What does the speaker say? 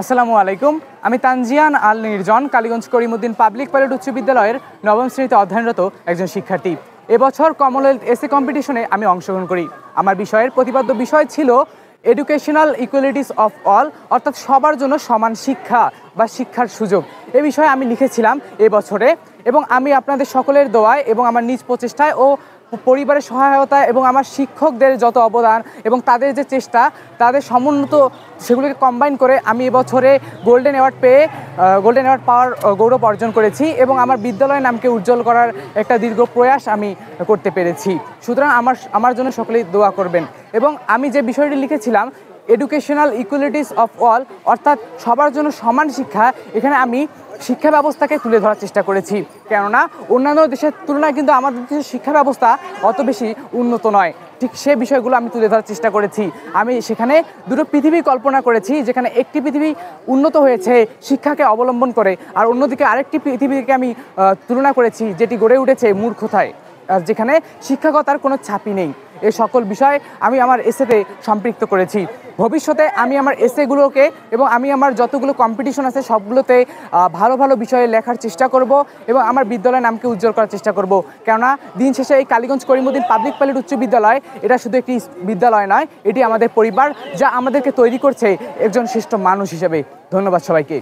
আসসালামু আলাইকুম। আমি তানজিয়ান আল নির্জন, কালীগঞ্জ করিমউদ্দিন পাবলিক পাইলট উচ্চ বিদ্যালয়ের নবম শ্রেণীতে অধ্যয়নরত একজন শিক্ষার্থী। এবছর কমনওয়েলথ এসে কম্পিটিশনে আমি অংশগ্রহণ করি। আমার বিষয়ের প্রতিপাদ্য বিষয় ছিল এডুকেশনাল ইকুয়ালিটিস অফ অল, অর্থাৎ সবার জন্য সমান শিক্ষা বা শিক্ষার সুযোগ। এ বিষয়ে আমি লিখেছিলাম এবছরে, এবং আমি আপনাদের সকলের দোয়ায় এবং আমার নিজ প্রচেষ্টায় ও পরিবারের সহায়তা এবং আমার শিক্ষকদের যত অবদান এবং তাদের যে চেষ্টা, তাদের সমুন্নত সেগুলিকে কম্বাইন করে আমি এবছরে গোল্ডেন অ্যাওয়ার্ড পাওয়ার গৌরব অর্জন করেছি এবং আমার বিদ্যালয়ের নামকে উজ্জ্বল করার একটা দীর্ঘ প্রয়াস আমি করতে পেরেছি। সুতরাং আমার জন্য সকলেই দোয়া করবেন। এবং আমি যে বিষয়টি লিখেছিলাম এডুকেশনাল ইকুয়ালিটিস অফ অল, অর্থাৎ সবার জন্য সমান শিক্ষা, এখানে আমি শিক্ষা ব্যবস্থাকে তুলে ধরার চেষ্টা করেছি। কেননা অন্যান্য দেশের তুলনায় কিন্তু আমাদের দেশের শিক্ষা ব্যবস্থা অত বেশি উন্নত নয়। ঠিক সে বিষয়গুলো আমি তুলে ধরার চেষ্টা করেছি। আমি সেখানে দুটো পৃথিবী কল্পনা করেছি, যেখানে একটি পৃথিবী উন্নত হয়েছে শিক্ষাকে অবলম্বন করে, আর অন্যদিকে আরেকটি পৃথিবীকে আমি তুলনা করেছি যেটি গড়ে উঠেছে মূর্খতায়, যেখানে শিক্ষাগতার কোনো ছাপই নেই। এই সকল বিষয় আমি আমার এসেতে সম্পৃক্ত করেছি। ভবিষ্যতে আমি আমার এসেগুলোকে এবং আমি আমার যতগুলো কম্পিটিশন আছে সবগুলোতে ভালো ভালো বিষয়ে লেখার চেষ্টা করব এবং আমার বিদ্যালয়ের নামকে উজ্জ্বল করার চেষ্টা করব। কেননা দিন শেষে এই কালীগঞ্জ করিমউদ্দিন পাবলিক পাইলট উচ্চ বিদ্যালয় এটা শুধু একটি বিদ্যালয় নয়, এটি আমাদের পরিবার, যা আমাদেরকে তৈরি করছে একজন শ্রেষ্ঠ মানুষ হিসেবে। ধন্যবাদ সবাইকে।